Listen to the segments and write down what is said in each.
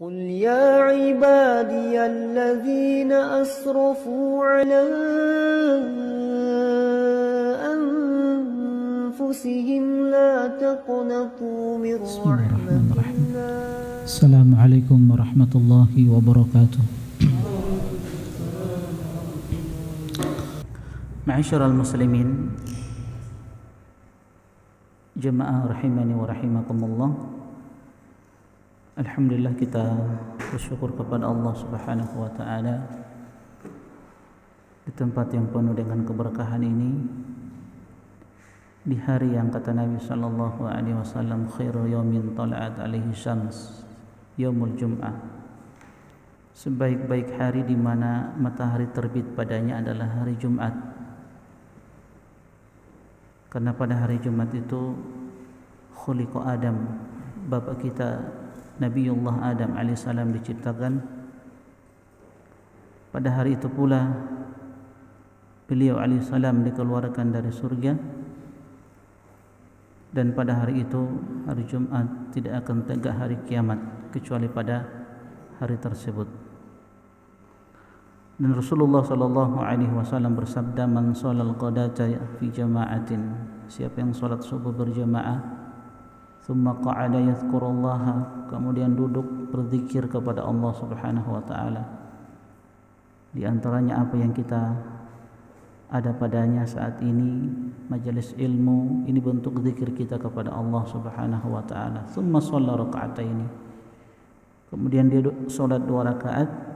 قل يا عبادي الذين أسرفوا على أنفسهم لا تقنطوا من رحمة الله. السلام عليكم ورحمة الله وبركاته. Ma'asyiral muslimin, jemaah rahimani wa rahimakumullah. Alhamdulillah, kita bersyukur kepada Allah Subhanahu wa taala di tempat yang penuh dengan keberkahan ini, di hari yang kata Nabi sallallahu alaihi wasallam khairu yaumin tala'at alaihi syams yaumul jum'ah. Sebaik-baik hari di mana matahari terbit padanya adalah hari Jumat. Karena pada hari Jumat itu khuliqa Adam, bapak kita Nabiullah Adam alaihissalam diciptakan. Pada hari itu pula beliau alaihissalam dikeluarkan dari surga. Dan pada hari itu, hari Jumat, tidak akan tegak hari kiamat kecuali pada hari tersebut. Dan Rasulullah sallallahu alaihi wasallam bersabda, "Man shalal qadata fi jama'atin." Siapa yang salat subuh berjamaah, thumma qa'ada yadhkurullaha, kemudian duduk berzikir kepada Allah Subhanahu wa taala. Di antaranya apa yang kita ada padanya saat ini, majelis ilmu, ini bentuk zikir kita kepada Allah Subhanahu wa taala. Thumma shalla raka'ataini. Kemudian dia salat 2 rakaat.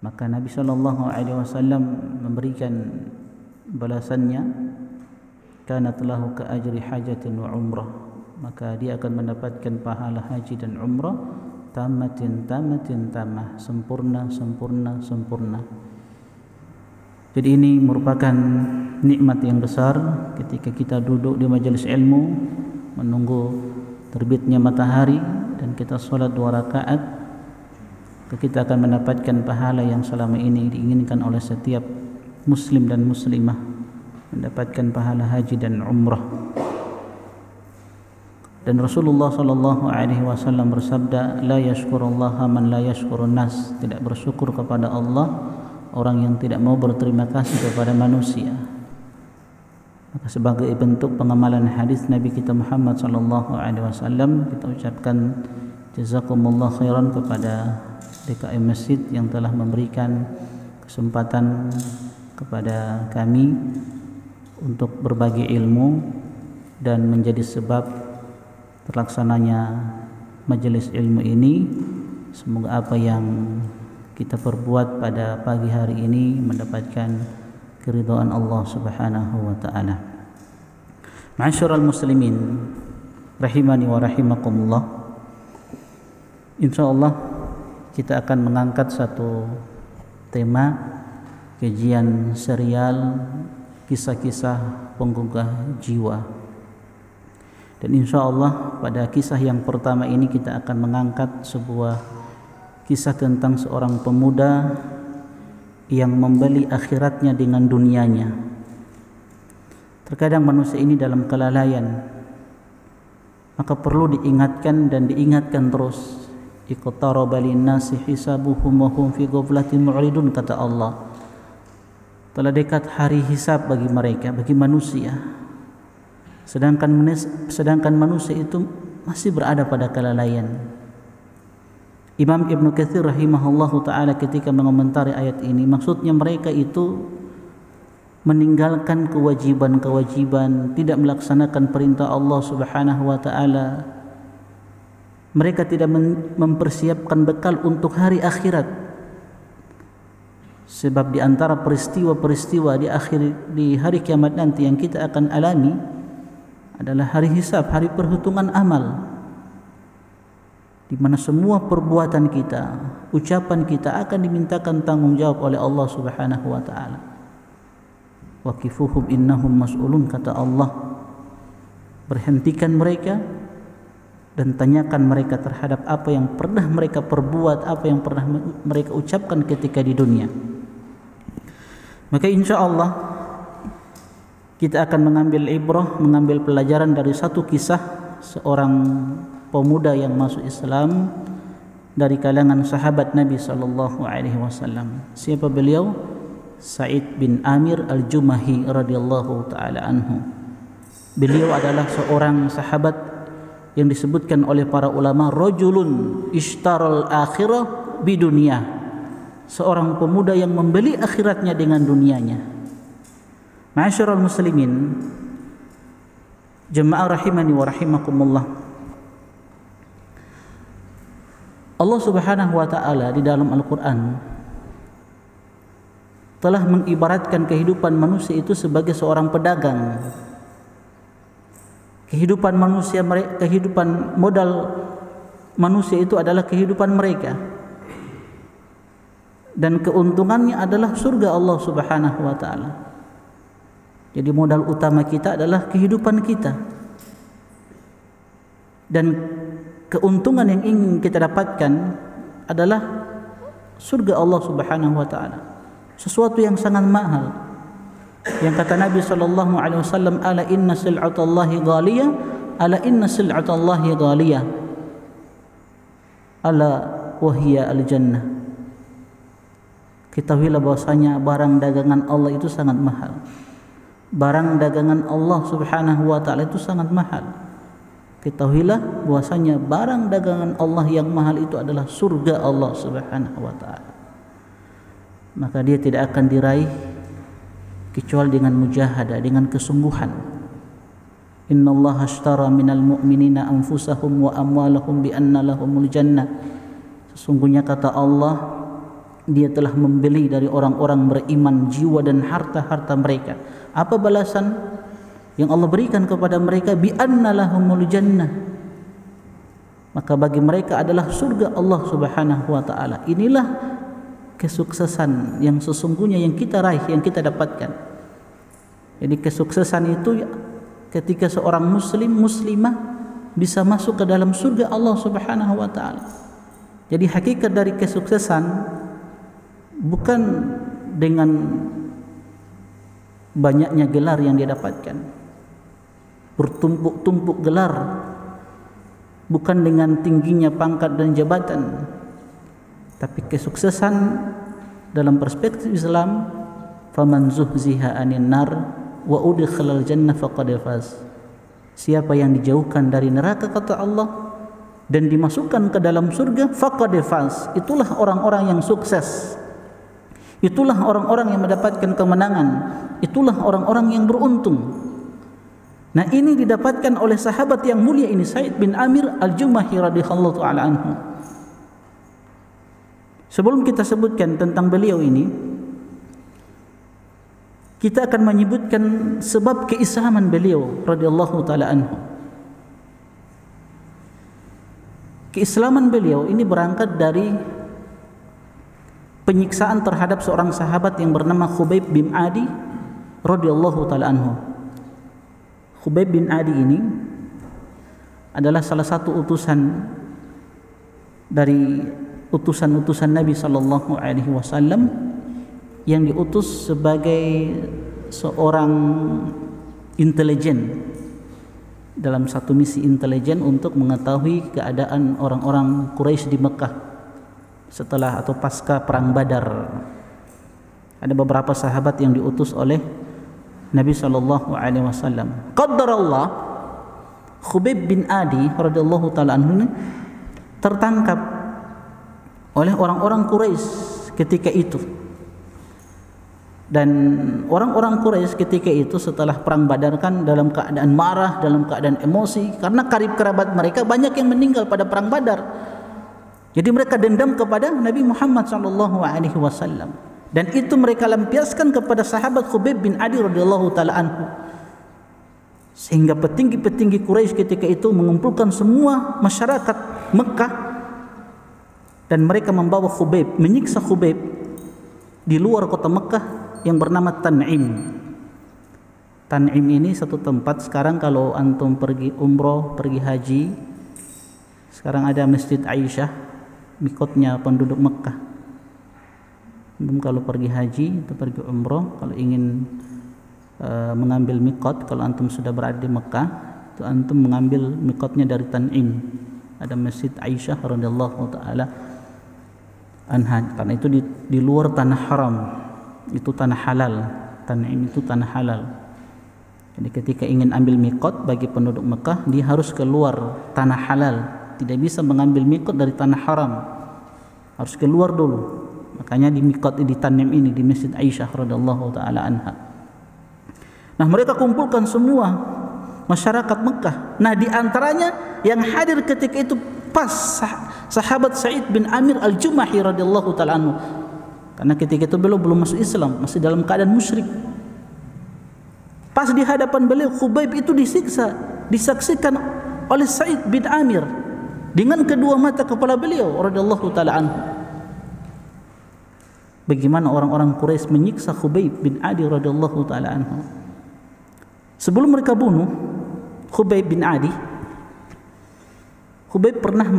Maka Nabi sallallahu alaihi wasallam memberikan balasannya, kanat lahu ka ajri hajatin wa umrah. Maka dia akan mendapatkan pahala haji dan umrah tamatin tamah, sempurna. Jadi ini merupakan nikmat yang besar ketika kita duduk di majelis ilmu menunggu terbitnya matahari dan kita sholat 2 rakaat, kita akan mendapatkan pahala yang selama ini diinginkan oleh setiap muslim dan muslimah, mendapatkan pahala haji dan umrah. Dan Rasulullah sallallahu alaihi wasallam bersabda, la yashkurullaha man la yashkurun nas. Tidak bersyukur kepada Allah orang yang tidak mau berterima kasih kepada manusia. Maka sebagai bentuk pengamalan hadis Nabi kita Muhammad sallallahu alaihi wasallam, kita ucapkan jazakumullah khairan kepada DKM Masjid yang telah memberikan kesempatan kepada kami untuk berbagi ilmu dan menjadi sebab terlaksananya majelis ilmu ini. Semoga apa yang kita perbuat pada pagi hari ini mendapatkan keridhaan Allah Subhanahu wa taala. Ma'asyiral muslimin rahimani wa rahimakumullah. Insyaallah kita akan mengangkat satu tema kajian serial kisah-kisah penggugah jiwa. Dan insyaallah pada kisah yang pertama ini kita akan mengangkat sebuah kisah tentang seorang pemuda yang membeli akhiratnya dengan dunianya. Terkadang manusia ini dalam kelalaian, maka perlu diingatkan dan diingatkan terus. Iqtaraba linnasi hisabuhum wa hum fi ghaflatin mu'ridun, kata Allah. Telah dekat hari hisab bagi mereka, bagi manusia. Sedangkan manusia itu masih berada pada kelalaian. Imam Ibnu Katsir rahimahullahu taala ketika mengomentari ayat ini, maksudnya mereka itu meninggalkan kewajiban-kewajiban, tidak melaksanakan perintah Allah Subhanahu wa taala. Mereka tidak mempersiapkan bekal untuk hari akhirat. Sebab di antara peristiwa-peristiwa di hari kiamat nanti yang kita akan alami adalah hari hisab, hari perhitungan amal, di mana semua perbuatan kita, ucapan kita akan dimintakan tanggung jawab oleh Allah Subhanahu wa taala. Waqifuhum innahum mas'ulun, kata Allah. Berhentikan mereka dan tanyakan mereka terhadap apa yang pernah mereka perbuat, apa yang pernah mereka ucapkan ketika di dunia. Maka insya Allah kita akan mengambil ibrah, mengambil pelajaran dari satu kisah seorang pemuda yang masuk Islam dari kalangan sahabat Nabi sallallahu alaihi wasallam. Siapa beliau? Sa'id bin Amir Al-Jumahi radhiyallahu taala anhu. Beliau adalah seorang sahabat yang disebutkan oleh para ulama rajulun ishtaral akhirah bidunya. Seorang pemuda yang membeli akhiratnya dengan dunianya. Ma'asyiral muslimin, jemaah rahimani wa rahimakumullah. Allah Subhanahu wa taala di dalam Al-Qur'an telah mengibaratkan kehidupan manusia itu sebagai seorang pedagang. Kehidupan manusia, kehidupan modal manusia itu adalah kehidupan mereka, dan keuntungannya adalah surga Allah Subhanahu wa taala. Jadi modal utama kita adalah kehidupan kita, dan keuntungan yang ingin kita dapatkan adalah surga Allah Subhanahu wa taala. Sesuatu yang sangat mahal. Yang kata Nabi sallallahu alaihi wasallam, ala inna sil'atallahi ghaliyah, ala inna sil'atallahi ghaliyah, ala wahya al-jannah. Ketahuilah bahwasanya barang dagangan Allah itu sangat mahal. Barang dagangan Allah Subhanahu wa taala itu sangat mahal. Ketahuilah bahwasanya barang dagangan Allah yang mahal itu adalah surga Allah Subhanahu wa taala. Maka dia tidak akan diraih kecuali dengan mujahadah, dengan kesungguhan. Innallaha ashtara minal mu'minina anfusahum wa amwalahum bi anna lahumul jannah. Sesungguhnya kata Allah, dia telah membeli dari orang-orang beriman jiwa dan harta-harta mereka. Apa balasan yang Allah berikan kepada mereka? Bi anna lahumul jannah. Maka bagi mereka adalah surga Allah Subhanahu wa taala. Inilah kesuksesan yang sesungguhnya yang kita raih, yang kita dapatkan. Jadi kesuksesan itu ketika seorang muslim, muslimah bisa masuk ke dalam surga Allah Subhanahu wa taala. Jadi hakikat dari kesuksesan bukan dengan banyaknya gelar yang dia dapatkan, bertumpuk-tumpuk gelar, bukan dengan tingginya pangkat dan jabatan. Tapi kesuksesan dalam perspektif Islam, faman zuhziha 'anil nar wa udkhilal jannah faqad faz. Siapa yang dijauhkan dari neraka kata Allah dan dimasukkan ke dalam surga, faqad faz. Itulah orang-orang yang sukses. Itulah orang-orang yang mendapatkan kemenangan. Itulah orang-orang yang beruntung. Nah, ini didapatkan oleh sahabat yang mulia ini, Sa'id bin Amir Al-Jumahi radhiyallahu ta'ala anhu. Sebelum kita sebutkan tentang beliau ini, kita akan menyebutkan sebab keislaman beliau radhiyallahu taala anhu. Keislaman beliau ini berangkat dari penyiksaan terhadap seorang sahabat yang bernama Khubayb bin Adi radhiyallahu taala anhu. Khubayb bin Adi ini adalah salah satu utusan dari utusan-utusan Nabi sallallahu alaihi wasallam yang diutus sebagai seorang intelijen dalam satu misi intelijen untuk mengetahui keadaan orang-orang Quraisy di Mekah setelah atau pasca perang Badar. Ada beberapa sahabat yang diutus oleh Nabi sallallahu alaihi wasallam. Qaddarallah, Khubayb bin Adi radhiyallahu taala anhu tertangkap oleh orang-orang Quraisy ketika itu. Dan orang-orang Quraisy ketika itu setelah perang Badar kan dalam keadaan marah, dalam keadaan emosi, karena karib kerabat mereka banyak yang meninggal pada perang Badar. Jadi mereka dendam kepada Nabi Muhammad SAW, dan itu mereka lampiaskan kepada sahabat Khubayb bin Adi radhiyallahu taala anhu. Sehingga petinggi-petinggi Quraisy ketika itu mengumpulkan semua masyarakat Mekah, dan mereka membawa Khubayb, menyiksa Khubayb di luar kota Mekah yang bernama Tan'im. Tan'im ini satu tempat sekarang kalau antum pergi umroh, pergi haji, sekarang ada Masjid Aisyah, mikotnya penduduk Mekah. Antum kalau pergi haji atau pergi umroh, kalau ingin mengambil mikot, kalau antum sudah berada di Mekah, itu antum mengambil mikotnya dari Tan'im. ada Masjid Aisyah radhiyallahu taala anha, karena itu di luar tanah haram, itu tanah halal. Tan'im itu tanah halal. Jadi ketika ingin ambil miqat bagi penduduk Mekah, dia harus keluar tanah halal, tidak bisa mengambil miqat dari tanah haram, harus keluar dulu. Makanya di miqat di Tan'im ini, di Masjid Aisyah radhiyallahu taala anha. Nah, mereka kumpulkan semua masyarakat Mekah. Nah, di antaranya yang hadir ketika itu pas sahabat Sa'id bin Amir Al-Jumahi radhiyallahu taala anhu. Karena ketika itu beliau belum masuk Islam, masih dalam keadaan musyrik. Pas di hadapan beliau, Khubayb itu disiksa, disaksikan oleh Sa'id bin Amir dengan kedua mata kepala beliau radhiyallahu taala anhu. Bagaimana orang-orang Quraisy menyiksa Khubayb bin Adi radhiyallahu taala anhu. Sebelum mereka bunuh Khubayb bin Adi, Khubayb pernah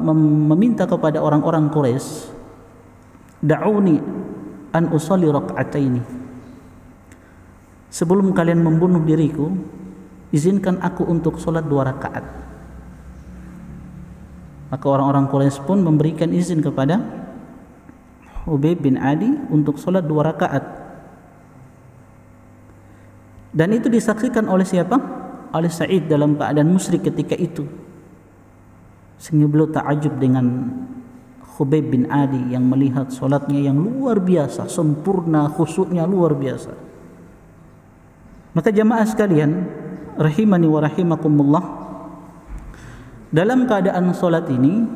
meminta kepada orang-orang Quraisy, "Da'uni an usalli rak'ataini." Sebelum kalian membunuh diriku, izinkan aku untuk sholat 2 rakaat. Maka orang-orang Quraisy pun memberikan izin kepada Khubayb bin Adi untuk sholat 2 rakaat. Dan itu disaksikan oleh siapa? Oleh Sa'id dalam keadaan musyrik ketika itu. Sehingga beliau ta'ajub dengan Khubayb bin Adi yang melihat solatnya yang luar biasa, sempurna, khusyuknya luar biasa. Maka jamaah sekalian, rahimani wa rahimakumullah, dalam keadaan solat ini,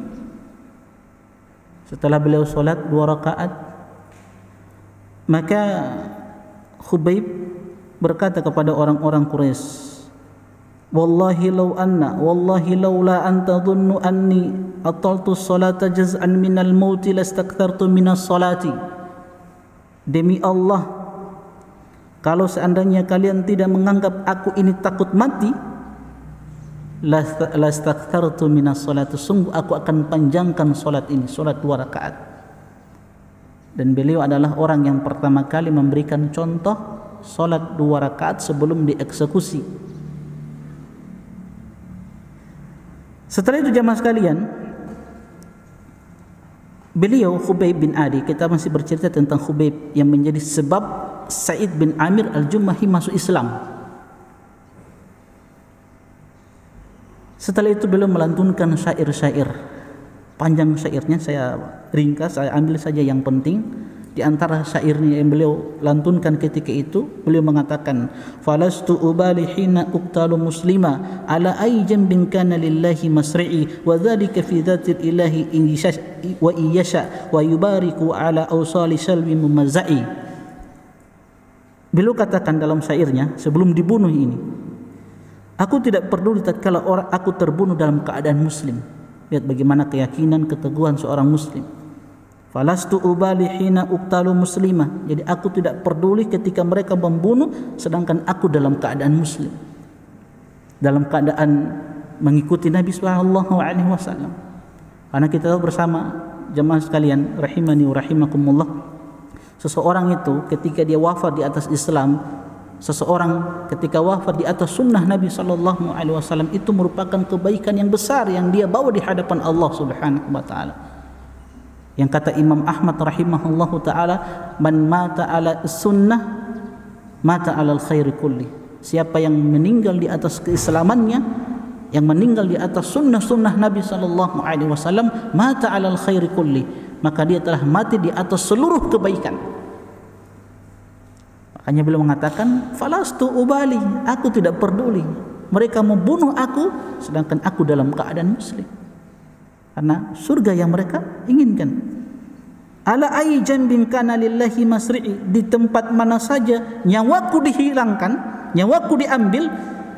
setelah beliau solat 2 rakaat, maka Khubayb berkata kepada orang-orang Quraisy, wallahi laula anta dhunnu anni ataltu salata jaz'an minal mauti lastakthartu minas salati. Demi Allah, kalau seandainya kalian tidak menganggap aku ini takut mati, lastakthartu minas salati, sungguh aku akan panjangkan salat ini, salat 2 rakaat. Dan beliau adalah orang yang pertama kali memberikan contoh salat 2 rakaat sebelum dieksekusi. Setelah itu jamaah sekalian, beliau Khubayb bin Adi, kita masih bercerita tentang Khubayb yang menjadi sebab Sa'id bin Amir Al-Jumahi masuk Islam. Setelah itu beliau melantunkan syair-syair. Panjang syairnya saya ringkas, saya ambil saja yang penting. Di antara syairnya yang beliau lantunkan ketika itu, beliau mengatakan, falastu ubali hina uqtalu muslima ala ay jambin kana lillahi masri'i wa dhalika fi dhatil ilahi in wa iyasha wa yubariku ala awsali salwi mumazza'i. Beliau katakan dalam syairnya sebelum dibunuh ini, aku tidak peduli tatkala orang aku terbunuh dalam keadaan muslim. Lihat bagaimana keyakinan, keteguhan seorang muslim. Falastu ubali hina uqtalu muslimah. Jadi aku tidak peduli ketika mereka membunuh sedangkan aku dalam keadaan muslim, dalam keadaan mengikuti Nabi sallallahu alaihi wasallam. Karena kita tahu bersama jemaah sekalian rahimani wa rahimakumullah, seseorang itu ketika dia wafat di atas Islam, seseorang ketika wafat di atas sunnah Nabi sallallahu alaihi wasallam, itu merupakan kebaikan yang besar yang dia bawa di hadapan Allah Subhanahu wa taala. Yang kata Imam Ahmad rahimahullahu taala, man mata ala sunnah mata alal khairi kulli. Siapa yang meninggal di atas keislamannya, yang meninggal di atas sunnah-sunnah Nabi sallallahu alaihi wasallam, mata alal khairi kulli, maka dia telah mati di atas seluruh kebaikan. Makanya beliau mengatakan, falastu ubali, aku tidak peduli mereka membunuh aku sedangkan aku dalam keadaan muslim. Karena surga yang mereka inginkan. Ala ay jambin kana lillahi masri'i, di tempat mana saja nyawaku dihilangkan, nyawaku diambil,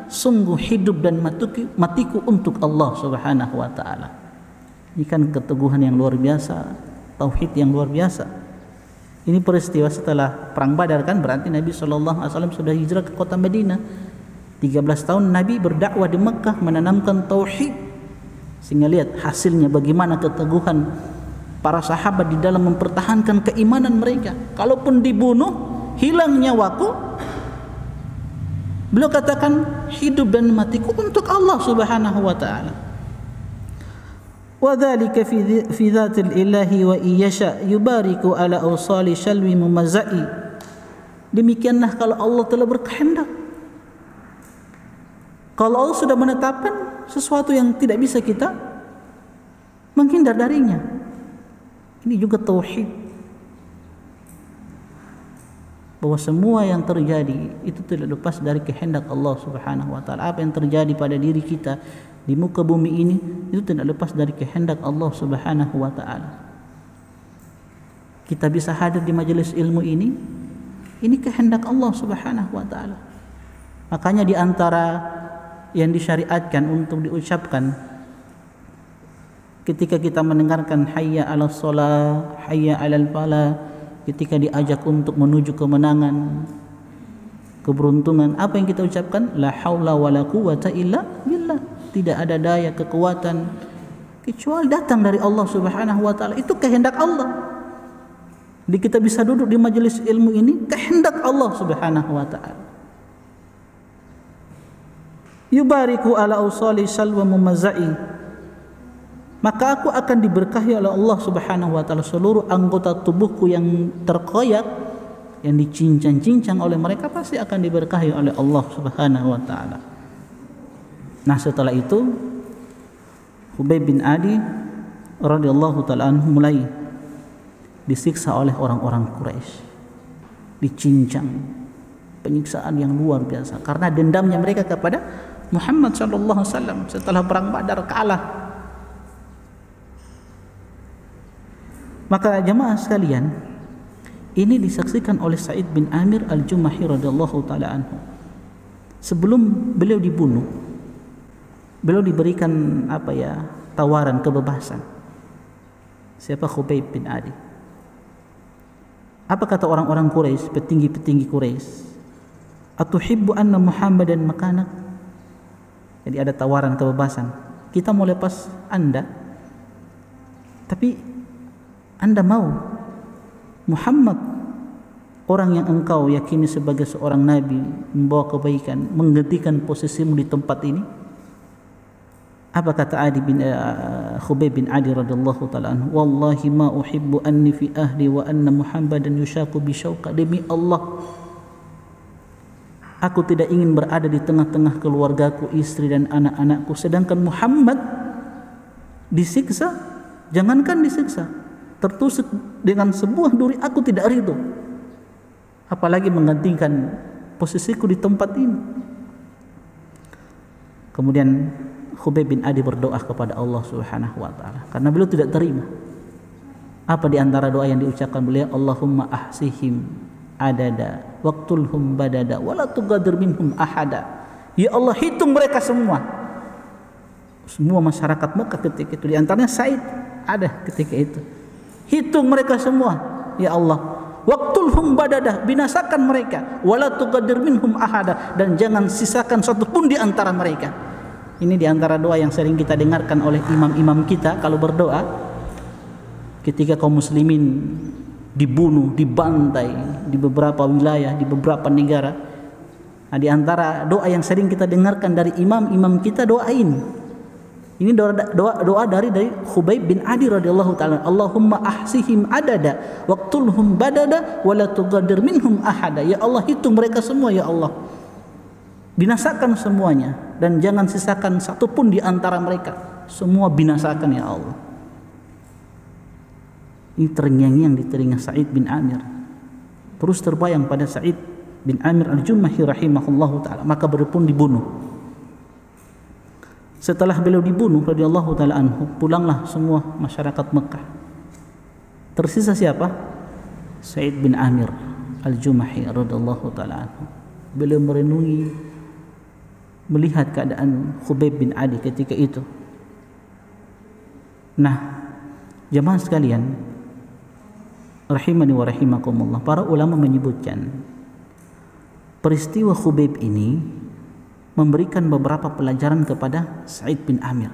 sungguh hidup dan matiku untuk Allah Subhanahu wa taala. Ini kan keteguhan yang luar biasa, tauhid yang luar biasa. Ini peristiwa setelah perang Badar, kan berarti Nabi sallallahu alaihi wasallam sudah hijrah ke kota Madinah. 13 tahun Nabi berdakwah di Mekah, menanamkan tauhid. Sehingga lihat hasilnya bagaimana keteguhan para sahabat di dalam mempertahankan keimanan mereka. Kalaupun dibunuh, hilang nyawaku, beliau katakan hidup dan matiku untuk Allah Subhanahu wa taala. Wa dzalika fi dzatil ilahi wa iyasha yubariku ala awsali shalwi mumazzai. Demikianlah kalau Allah telah berkehendak. Kalau Allah sudah menetapkan sesuatu yang tidak bisa kita menghindar darinya. Ini juga tauhid, bahwa semua yang terjadi itu tidak lepas dari kehendak Allah Subhanahu wa taala. Apa yang terjadi pada diri kita di muka bumi ini itu tidak lepas dari kehendak Allah Subhanahu wa taala. Kita bisa hadir di majelis ilmu ini kehendak Allah Subhanahu wa taala. Makanya di antara yang disyariatkan untuk diucapkan ketika kita mendengarkan hayya 'alas shalah, hayya 'alal falah, ketika diajak untuk menuju kemenangan, keberuntungan, apa yang kita ucapkan? La haula wala quwata illa billah. Tidak ada daya kekuatan kecuali datang dari Allah Subhanahu wa taala. Itu kehendak Allah. Jadi kita bisa duduk di majelis ilmu ini kehendak Allah Subhanahu wa taala. Yubariku ala awsali salwa mumazzai. Maka aku akan diberkahi oleh Allah Subhanahu wa taala seluruh anggota tubuhku yang terkoyak, yang dicincang-cincang oleh mereka pasti akan diberkahi oleh Allah Subhanahu wa taala. Nah, setelah itu Khubayb bin Adi radhiyallahu taala anhu mulai disiksa oleh orang-orang Quraisy. Dicincang, penyiksaan yang luar biasa karena dendamnya mereka kepada Muhammad sallallahu alaihi wasallam setelah perang Badar kalah. Maka jemaah sekalian, ini disaksikan oleh Sa'id bin Amir al-Jumahi radhiyallahu taala anhu. Sebelum beliau dibunuh, beliau diberikan tawaran kebebasan. Siapa? Khubayb bin Adi. Apa kata orang-orang Quraisy, petinggi-petinggi Quraisy? Atuhibbu anna Muhammadan makanak? Jadi ada tawaran kebebasan. Kita mau lepas Anda, tapi Anda mau Muhammad, orang yang engkau yakini sebagai seorang nabi, membawa kebaikan, menggantikan posisimu di tempat ini? Apa kata Khubayb bin Adi radhiyallahu taala anhu? Wallahi ma uhibbu anni fi ahli wa anna Muhammadan yushaqu bi syauqa. Demi Allah, aku tidak ingin berada di tengah-tengah keluargaku, istri dan anak-anakku, sedangkan Muhammad disiksa. Jangankan disiksa, tertusuk dengan sebuah duri, aku tidak ridho, apalagi menggantikan posisiku di tempat ini. Kemudian Khubayb bin Adi berdoa kepada Allah Subhanahu wa taala karena beliau tidak terima. Apa di antara doa yang diucapkan beliau? Allahumma ahsihim adada waqtulhum badada wala tugadir minhum ahada. Ya Allah, hitung mereka semua masyarakat Mekah ketika itu, di antaranya Said ada ketika itu. Hitung mereka semua ya Allah. Waqtulhum badada, binasakan mereka, wala tugadir minhum ahada, dan jangan sisakan satu pun di antara mereka. Ini di antara doa yang sering kita dengarkan oleh imam-imam kita kalau berdoa ketika kaum muslimin dibunuh, dibantai di beberapa wilayah, di beberapa negara. Nah, di antara doa yang sering kita dengarkan dari imam-imam kita doa ini. Ini doa dari Khubayb bin Adi radhiyallahu taala. Allahumma ahsihim adada waqtulhum badada wala tugadir minhum ahada. Ya Allah, hitung mereka semua ya Allah. Binasakan semuanya dan jangan sisakan satu pun di antara mereka. Semua binasakan ya Allah. Ini terngiang-ngiang di telinga Sa'id bin Amir. Terus terbayang pada Sa'id bin Amir al-Jumahi rahimahullahu taala. Maka beliau pun dibunuh. Setelah beliau dibunuh radhiyallahu taala anhu, pulanglah semua masyarakat Mekah. Tersisa siapa? Sa'id bin Amir al-Jumahi radhiyallahu taala anhu. Beliau merenungi, melihat keadaan Khubayb bin Adi ketika itu. Nah, jemaah sekalian rahimani wa rahimakumullah, para ulama menyebutkan peristiwa Khubayb ini memberikan beberapa pelajaran kepada Sa'id bin Amir.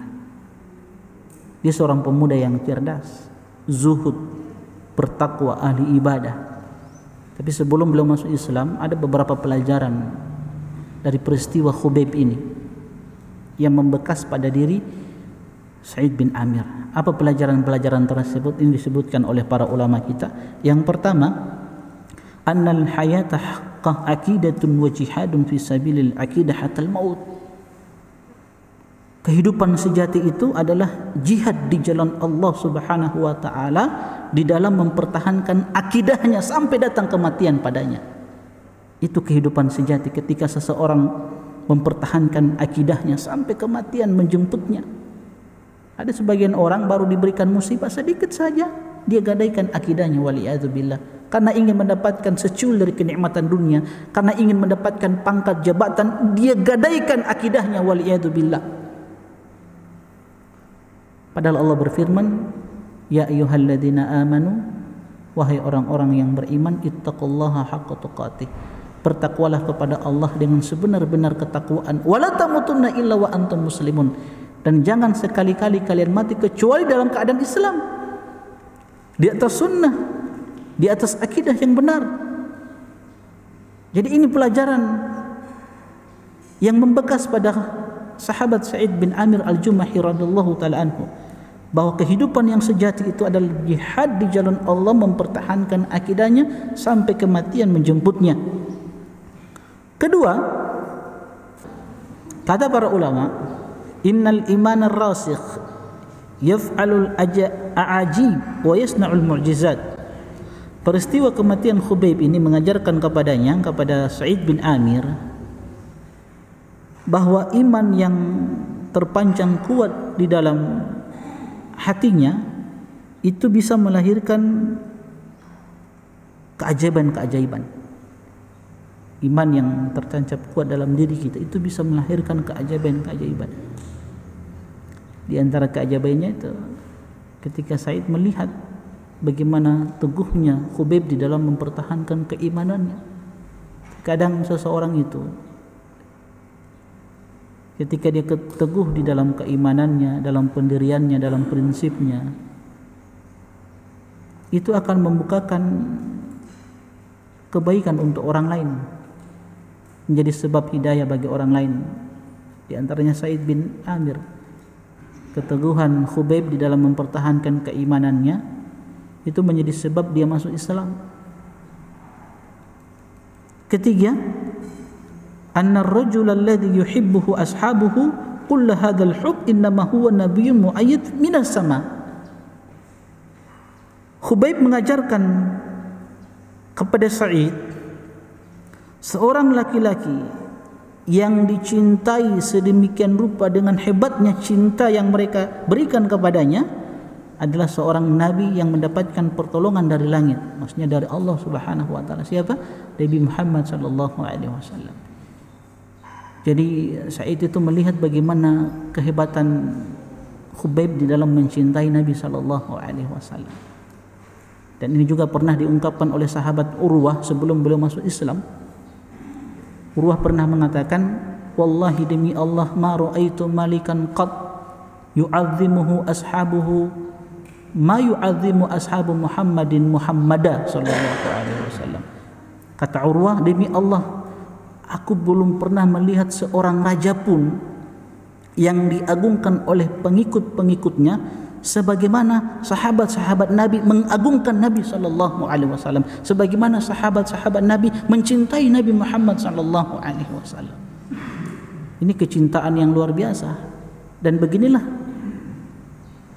Dia seorang pemuda yang cerdas, zuhud, bertakwa, ahli ibadah. Tapi sebelum beliau masuk Islam, ada beberapa pelajaran dari peristiwa Khubayb ini yang membekas pada diri Sa'id bin Amir. Apa pelajaran-pelajaran tersebut? Ini disebutkan oleh para ulama kita. Yang pertama, annal hayata haqqah aqidatun wa jihadun fi sabilil aqidah hatal maut. Kehidupan sejati itu adalah jihad di jalan Allah Subhanahu wa taala di dalam mempertahankan akidahnya sampai datang kematian padanya. Itu kehidupan sejati ketika seseorang mempertahankan akidahnya sampai kematian menjemputnya. Ada sebagian orang baru diberikan musibah sedikit saja, dia gadaikan akidahnya, waliyadzubillah, karena ingin mendapatkan secul dari kenikmatan dunia, karena ingin mendapatkan pangkat jabatan, dia gadaikan akidahnya, waliyadzubillah. Padahal Allah berfirman, ya ayyuhalladzina amanu, wahai orang-orang yang beriman, ittaqullaha haqqa tuqatih, bertakwalah kepada Allah dengan sebenar-benar ketakwaan, wala tamutunna illa wa antum muslimun, dan jangan sekali-kali kalian mati kecuali dalam keadaan Islam, di atas sunnah, di atas akidah yang benar. Jadi ini pelajaran yang membekas pada sahabat Sa'id bin Amir al-Jumahi radhiyallahu ta'ala anhu, bahwa kehidupan yang sejati itu adalah jihad di jalan Allah, mempertahankan akidahnya sampai kematian menjemputnya. Kedua, kata para ulama, innal iman ar-rasikh yaf'alul a'ajib wa yasna'ul mu'jizat. Peristiwa kematian Khubayb ini mengajarkan kepada Sa'id bin Amir bahwa iman yang terpancang kuat di dalam hatinya itu bisa melahirkan keajaiban-keajaiban. Iman yang tertancap kuat dalam diri kita itu bisa melahirkan keajaiban-keajaiban. Di antara keajaibannya itu ketika Said melihat bagaimana teguhnya Khubayb di dalam mempertahankan keimanannya. Kadang seseorang itu ketika dia teguh di dalam keimanannya, dalam pendiriannya, dalam prinsipnya, itu akan membukakan kebaikan untuk orang lain, menjadi sebab hidayah bagi orang lain. Di antaranya Sa'id bin Amir, keteguhan Khubayb di dalam mempertahankan keimanannya itu menjadi sebab dia masuk Islam. Ketiga, anna ar-rajul alladhi yuhibbuhu ashabuhu qul hadzal hub innama huwa nabiyyun mu'ayyid minas sama. Khubayb mengajarkan kepada Sa'id, seorang laki-laki yang dicintai sedemikian rupa dengan hebatnya cinta yang mereka berikan kepadanya adalah seorang nabi yang mendapatkan pertolongan dari langit, maksudnya dari Allah Subhanahu wa taala. Siapa? Nabi Muhammad sallallahu alaihi wasallam. Jadi Sa'id itu melihat bagaimana kehebatan Khubayb di dalam mencintai Nabi sallallahu alaihi wasallam. Dan ini juga pernah diungkapkan oleh sahabat Urwah sebelum beliau masuk Islam. Urwah pernah mengatakan, wallahi demi Allah ma ra'aitu malikan qad yu'azzimuhu ashabuhu ma yu'azzimu ashabu Muhammadin Muhammada sallallahu alaihi wasallam. Kata Urwah, demi Allah, aku belum pernah melihat seorang raja pun yang diagungkan oleh pengikut-pengikutnya sebagaimana sahabat-sahabat Nabi mengagungkan Nabi sallallahu alaihi wasallam, sebagaimana sahabat-sahabat Nabi mencintai Nabi Muhammad sallallahu alaihi wasallam. Ini kecintaan yang luar biasa. Dan beginilah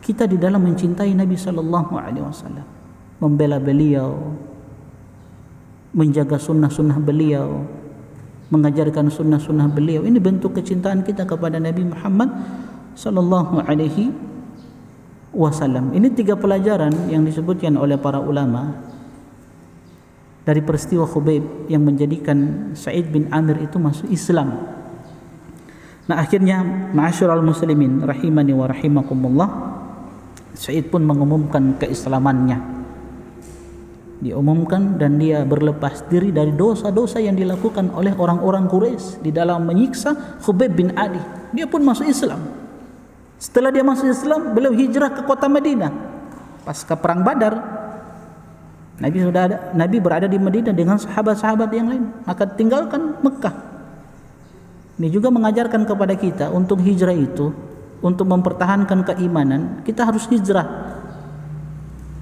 kita di dalam mencintai Nabi sallallahu alaihi wasallam, membela beliau, menjaga sunnah-sunnah beliau, mengajarkan sunnah-sunnah beliau. Ini bentuk kecintaan kita kepada Nabi Muhammad sallallahu alaihi wasallam. Ini 3 pelajaran yang disebutkan oleh para ulama dari peristiwa Khubayb yang menjadikan Sa'id bin Amir itu masuk Islam. Nah, akhirnya ma'asyiral muslimin rahimani wa rahimakumullah, Sa'id pun mengumumkan keislamannya. Diumumkan dan dia berlepas diri dari dosa-dosa yang dilakukan oleh orang-orang Quraisy di dalam menyiksa Khubayb bin Adi. Dia pun masuk Islam. Setelah dia masuk Islam, beliau hijrah ke kota Madinah. Pasca perang Badar, Nabi berada di Madinah dengan sahabat-sahabat yang lain, maka tinggalkan Mekah. Ini juga mengajarkan kepada kita untuk hijrah itu untuk mempertahankan keimanan, kita harus hijrah.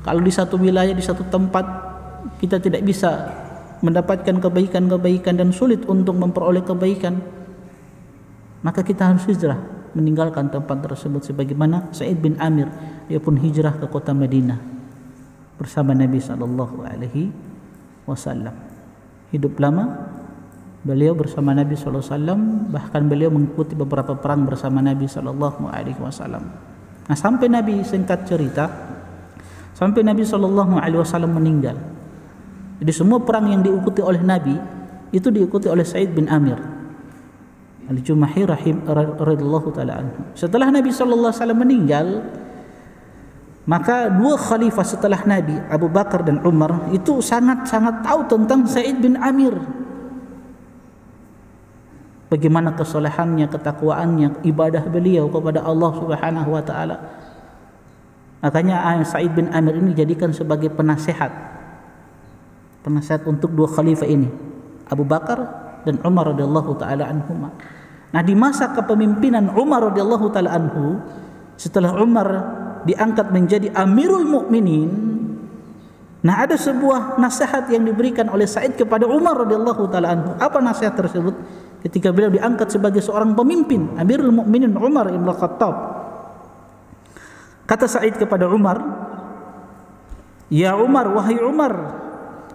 Kalau di satu wilayah, di satu tempat kita tidak bisa mendapatkan kebaikan-kebaikan dan sulit untuk memperoleh kebaikan, maka kita harus hijrah, meninggalkan tempat tersebut. Sebagaimana Sa'id bin Amir, dia pun hijrah ke kota Madinah bersama Nabi sallallahu alaihi wasallam. Hidup lama beliau bersama Nabi sallallahu alaihi wasallam, bahkan beliau mengikuti beberapa perang bersama Nabi sallallahu alaihi wasallam. Nah, sampai Nabi, singkat cerita, sampai Nabi sallallahu alaihi wasallam meninggal. Jadi semua perang yang diikuti oleh Nabi itu diikuti oleh Sa'id bin Amir Al-Jumahi radhiyallahu taala anhu. Setelah Nabi sallallahu alaihi wasallam meninggal, maka dua khalifah setelah Nabi, Abu Bakar dan Umar, itu sangat-sangat tahu tentang Sa'id bin Amir. Bagaimana kesalehannya, ketakwaannya, ibadah beliau kepada Allah Subhanahu wa taala. Makanya Sa'id bin Amir ini dijadikan sebagai penasehat untuk dua khalifah ini, Abu Bakar dan Umar radhiyallahu taala anhuma. Nah, di masa kepemimpinan Umar radhiyallahu taala anhu, setelah Umar diangkat menjadi Amirul Mukminin, nah ada sebuah nasihat yang diberikan oleh Sa'id kepada Umar radhiyallahu taala anhu. Apa nasihat tersebut? Ketika beliau diangkat sebagai seorang pemimpin, Amirul Mukminin Umar ibn Khattab. Kata Sa'id kepada Umar, "Ya Umar, wahai Umar,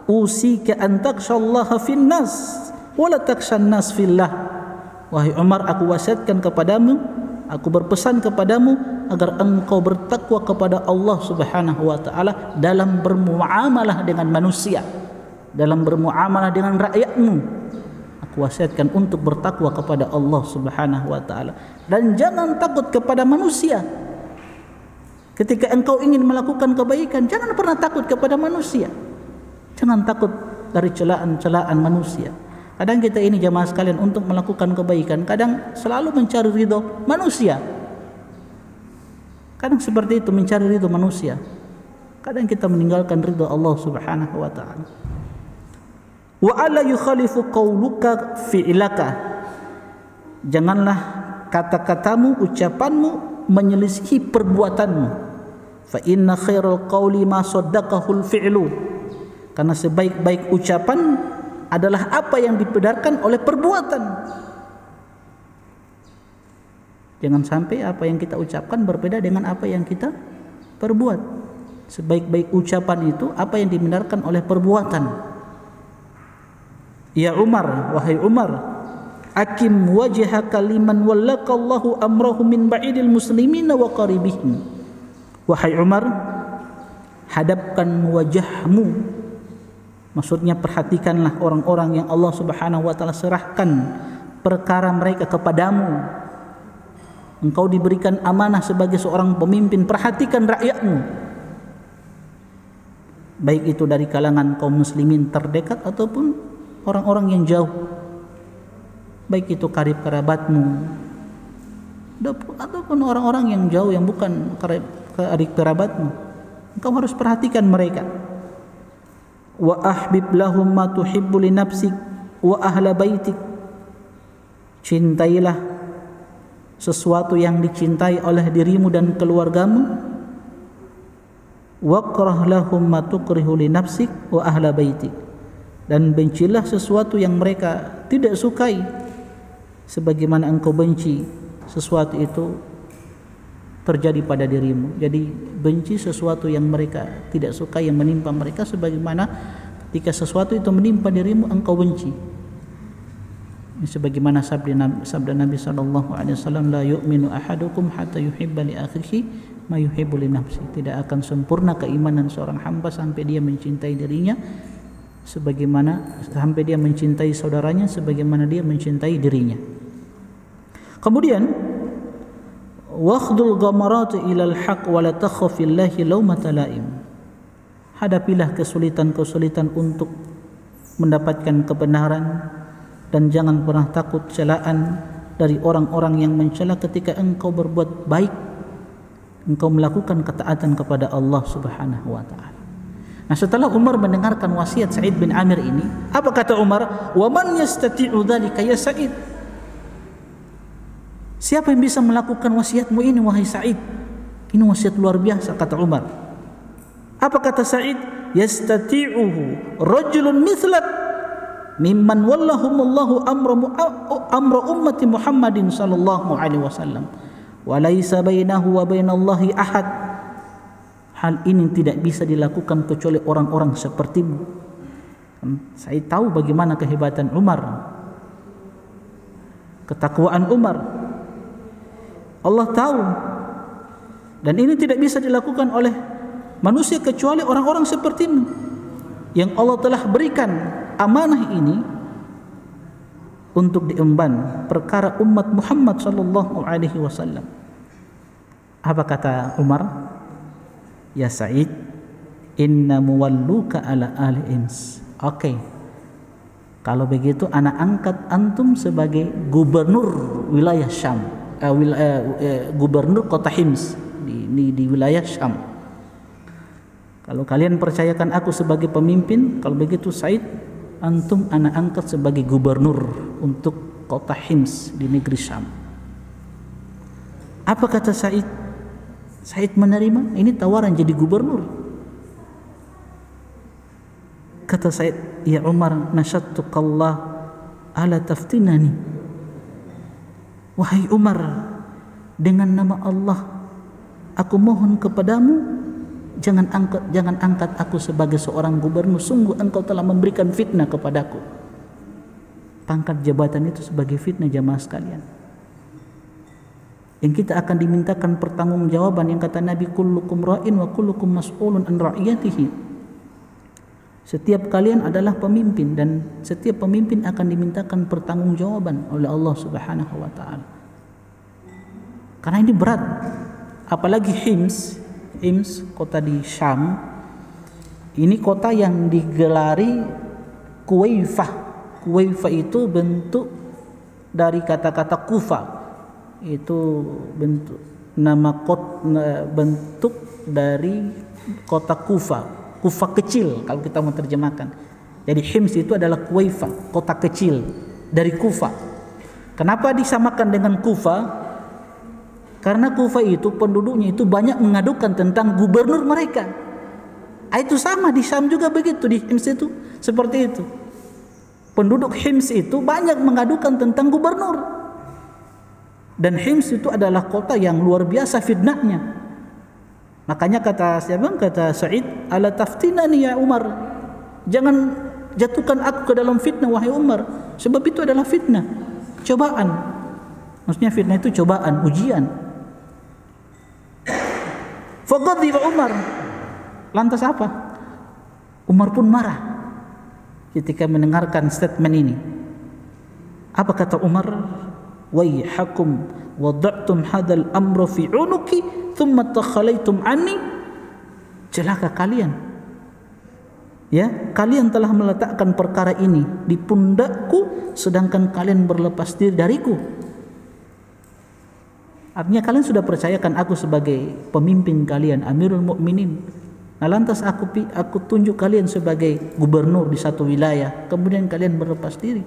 usika an takshallaha fin nas wa la takshan nas fillah." Wahai Umar, aku wasiatkan kepadamu, aku berpesan kepadamu agar engkau bertakwa kepada Allah Subhanahu wa taala dalam bermuamalah dengan manusia, dalam bermuamalah dengan rakyatmu. Aku wasiatkan untuk bertakwa kepada Allah Subhanahu wa taala dan jangan takut kepada manusia. Ketika engkau ingin melakukan kebaikan, jangan pernah takut kepada manusia. Jangan takut dari celaan-celaan manusia. Kadang kita ini jamaah sekalian untuk melakukan kebaikan, kadang selalu mencari ridho manusia. Kadang seperti itu, mencari ridho manusia. Kadang kita meninggalkan ridho Allah Subhanahu wa taala. Wa alla yukhalifu qauluka fi'laka. Janganlah kata-katamu, ucapanmu menyelisihi perbuatanmu. Fa inna khairal qauli ma saddaqahul fi'lu. Karena sebaik-baik ucapan adalah apa yang dibenarkan oleh perbuatan. Jangan sampai apa yang kita ucapkan berbeda dengan apa yang kita perbuat. Sebaik-baik ucapan itu apa yang dibenarkan oleh perbuatan. Ya Umar, wahai Umar, akim wajhaka liman wallaka Allahu amrahu min ba'idil muslimina wa qaribihim. Wahai Umar, hadapkan wajahmu. Maksudnya perhatikanlah orang-orang yang Allah Subhanahu wa taala serahkan perkara mereka kepadamu. Engkau diberikan amanah sebagai seorang pemimpin, perhatikan rakyatmu. Baik itu dari kalangan kaum muslimin terdekat ataupun orang-orang yang jauh. Baik itu karib kerabatmu ataupun orang-orang yang jauh yang bukan karib kerabatmu. Engkau harus perhatikan mereka. Wa ahbib lahum ma tuhibbu li nafsik wa ahla baitik. Cintailah sesuatu yang dicintai oleh dirimu dan keluargamu. Waqrah lahum ma tukrihu li nafsik wa ahla baitik. Dan bencilah sesuatu yang mereka tidak sukai sebagaimana engkau benci sesuatu itu terjadi pada dirimu. Jadi benci sesuatu yang mereka tidak suka yang menimpa mereka sebagaimana ketika sesuatu itu menimpa dirimu engkau benci. Sebagaimana sabda Nabi sallallahu alaihi wasallam, la yu'minu ahadukum hatta yuhibba li akhihi ma yuhibbu li nafsi. Tidak akan sempurna keimanan seorang hamba sampai dia mencintai dirinya sampai dia mencintai saudaranya sebagaimana dia mencintai dirinya. Kemudian waqdul ghamarati ilal haq wa la takhafillahi laumata laim. Hadapilah kesulitan-kesulitan untuk mendapatkan kebenaran dan jangan pernah takut celaan dari orang-orang yang mencela ketika engkau berbuat baik, engkau melakukan ketaatan kepada Allah Subhanahu wa taala. Nah, setelah Umar mendengarkan wasiat Sa'id bin Amir ini, apa kata Umar? Wa man yastati'u dzalika ya Sa'id? Siapa yang bisa melakukan wasiatmu ini wahai Sa'id? Ini wasiat luar biasa, kata Umar. Apa kata Sa'id? Yastati'uhu rajulun mithlak mimman wallahumullahu amra ummati Muhammadin sallallahu alaihi wasallam wa laisa bainahu wa bainallahi ahad. Hal ini tidak bisa dilakukan kecuali orang-orang sepertimu. Saya tahu bagaimana kehebatan Umar, ketakwaan Umar. Allah tahu, dan ini tidak bisa dilakukan oleh manusia kecuali orang-orang sepertimu yang Allah telah berikan amanah ini untuk diemban perkara umat Muhammad sallallahu alaihi wasallam. Apa kata Umar? Ya Sa'id, inna muwalluka ala ahli Hims. Oke, kalau begitu anak angkat antum sebagai gubernur wilayah Syam, gubernur kota Hims di wilayah Syam. Kalau kalian percayakan aku sebagai pemimpin, kalau begitu Sa'id, antum anak angkat sebagai gubernur untuk kota Hims di negeri Syam. Apa kata Sa'id? Sa'id menerima, ini tawaran jadi gubernur. Kata Sa'id, ya Umar, nasyattukallah ala taftinani. Wahai Umar, dengan nama Allah aku mohon kepadamu, jangan angkat aku sebagai seorang gubernur. Sungguh engkau telah memberikan fitnah kepadaku. Pangkat jabatan itu sebagai fitnah, jamaah sekalian, yang kita akan dimintakan pertanggungjawaban. Yang kata Nabi, kullukum ra'in wa kullukum mas'ulun an ra'iyatihi. Setiap kalian adalah pemimpin, dan setiap pemimpin akan dimintakan pertanggungjawaban oleh Allah Subhanahu wa taala. Karena ini berat. Apalagi Hims, kota di Syam. Ini kota yang digelari Kuwaifah. Kuwaifah itu bentuk dari kata-kata Kufa. Itu bentuk bentuk dari kota Kufa. Kufa kecil kalau kita mau terjemahkan. Jadi Hims itu adalah Kuwaifah, kota kecil dari Kufa. Kenapa disamakan dengan Kufa? Karena Kufa itu penduduknya itu banyak mengadukan tentang gubernur mereka. Itu sama di Syam juga begitu, di Hims itu seperti itu. Penduduk Hims itu banyak mengadukan tentang gubernur. Dan Hims itu adalah kota yang luar biasa fitnahnya. Makanya kata Sa'id, ala taftinani ya Umar, jangan jatuhkan aku ke dalam fitnah wahai Umar, sebab itu adalah fitnah, cobaan. Maksudnya fitnah itu cobaan, ujian. Faghadiba Umar. Lantas apa? Umar pun marah ketika mendengarkan statement ini. Apa kata Umar? Waihakum wada'tum hadal amra fi unuki thumma takhalaitum anni. Celaka kalian, ya, kalian telah meletakkan perkara ini di pundakku sedangkan kalian berlepas diri dariku. Artinya kalian sudah percayakan aku sebagai pemimpin kalian, Amirul Mukminin. Nah, lantas aku tunjuk kalian sebagai gubernur di satu wilayah, kemudian kalian berlepas diri.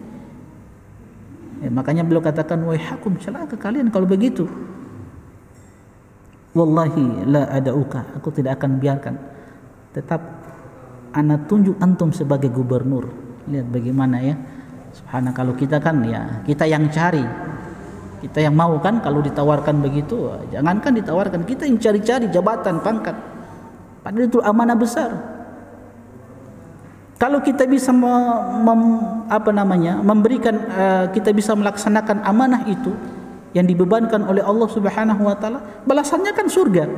Ya, makanya beliau katakan, waihakum, celaka kalian kalau begitu. Wallahi la ada'uka, aku tidak akan biarkan. Tetap ana tunjuk antum sebagai gubernur. Lihat bagaimana ya. Subhanallah, kalau kita kan ya, kita yang cari. Kita yang mau kan kalau ditawarkan begitu. Jangankan ditawarkan, kita yang cari-cari jabatan, pangkat. Padahal itu amanah besar. Kalau kita bisa memberikan, kita bisa melaksanakan amanah itu yang dibebankan oleh Allah Subhanahu wa taala, balasannya kan surga.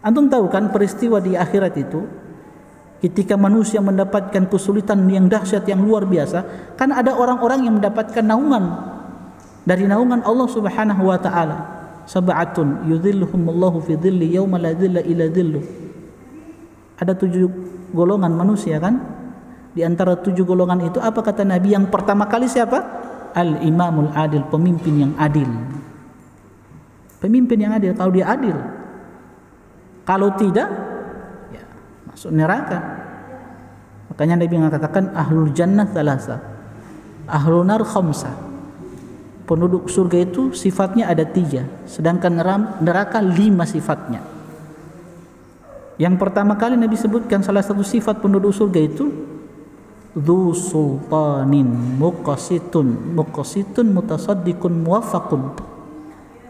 Antum tahu kan peristiwa di akhirat itu, ketika manusia mendapatkan kesulitan yang dahsyat, yang luar biasa, kan ada orang-orang yang mendapatkan naungan dari naungan Allah Subhanahu wa taala. Sab'atun yudhilluhumullahu fi dhilli yauma la dhilla illa dhilluh. Ada 7 golongan manusia kan? Di antara 7 golongan itu apa kata Nabi? Yang pertama kali siapa? Al-imamul adil, pemimpin yang adil. Pemimpin yang adil, kalau dia adil. Kalau tidak, ya masuk neraka. Makanya Nabi mengatakan ahlul jannah thalatha, ahlun nar khamsah. penduduk surga itu sifatnya ada 3, sedangkan neraka 5 sifatnya. Yang pertama kali Nabi sebutkan salah satu sifat penduduk surga itu dzu sultanin muqsitun mutasaddiqun muwaffaqun.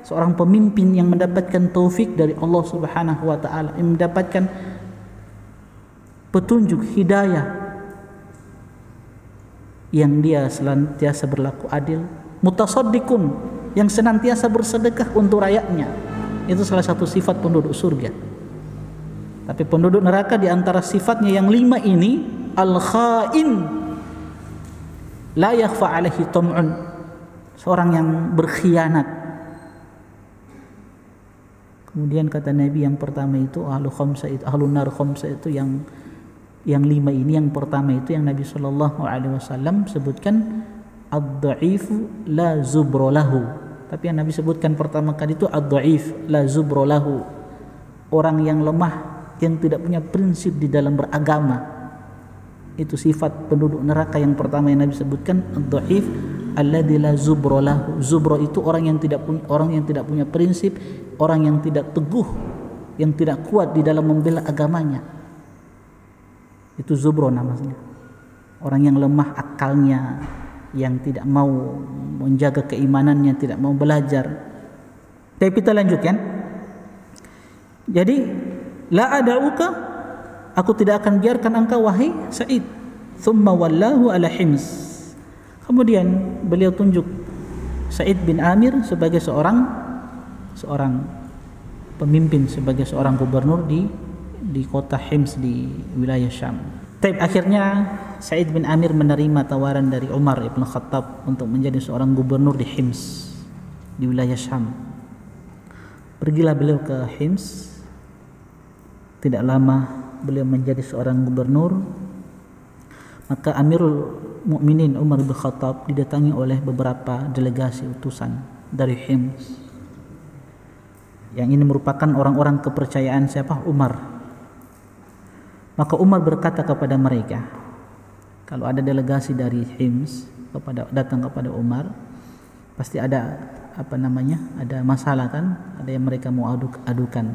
Seorang pemimpin yang mendapatkan taufik dari Allah Subhanahu wa taala, yang mendapatkan petunjuk hidayah, yang dia senantiasa berlaku adil, mutasaddiqun, yang senantiasa bersedekah untuk rakyatnya. Itu salah satu sifat penduduk surga. Tapi penduduk neraka di antara sifatnya yang 5 ini, al-khain, la yakhfa alaihi tam'un, seorang yang berkhianat. Kemudian kata Nabi yang pertama itu ahlun nar khamsah itu yang 5 ini, yang pertama itu yang Nabi SAW sebutkan ad-dha'ifu la zubra lahu. Tapi yang Nabi sebutkan pertama kali itu ad-dha'if la zubra lahu, orang yang lemah, yang tidak punya prinsip di dalam beragama. Itu sifat penduduk neraka yang pertama yang Nabi sebutkan, ad-dha'if alladzi la zubra lahu. Zubra itu orang yang tidak punya prinsip, orang yang tidak teguh, yang tidak kuat di dalam membela agamanya. Itu zubra namanya. Orang yang lemah akalnya, yang tidak mau menjaga keimanannya, tidak mau belajar. Tapi kita lanjutkan. Jadi la ad'uka, aku tidak akan biarkan engkau wahai Sa'id. Thumma wallahu ala Hims. Kemudian beliau tunjuk Sa'id bin Amir sebagai seorang pemimpin, sebagai seorang gubernur di kota Hims di wilayah Syam. Tapi akhirnya Sa'id bin Amir menerima tawaran dari Umar ibn Khattab untuk menjadi seorang gubernur di Hims di wilayah Syam. Pergilah beliau ke Hims. Tidak lama beliau menjadi seorang gubernur. Maka Amirul Mukminin Umar bin Khattab didatangi oleh beberapa delegasi utusan dari Hims. Yang ini merupakan orang-orang kepercayaan siapa? Umar. Maka Umar berkata kepada mereka, kalau ada delegasi dari Hims datang kepada Umar, pasti ada ada masalah kan? Ada yang mereka mau adukan.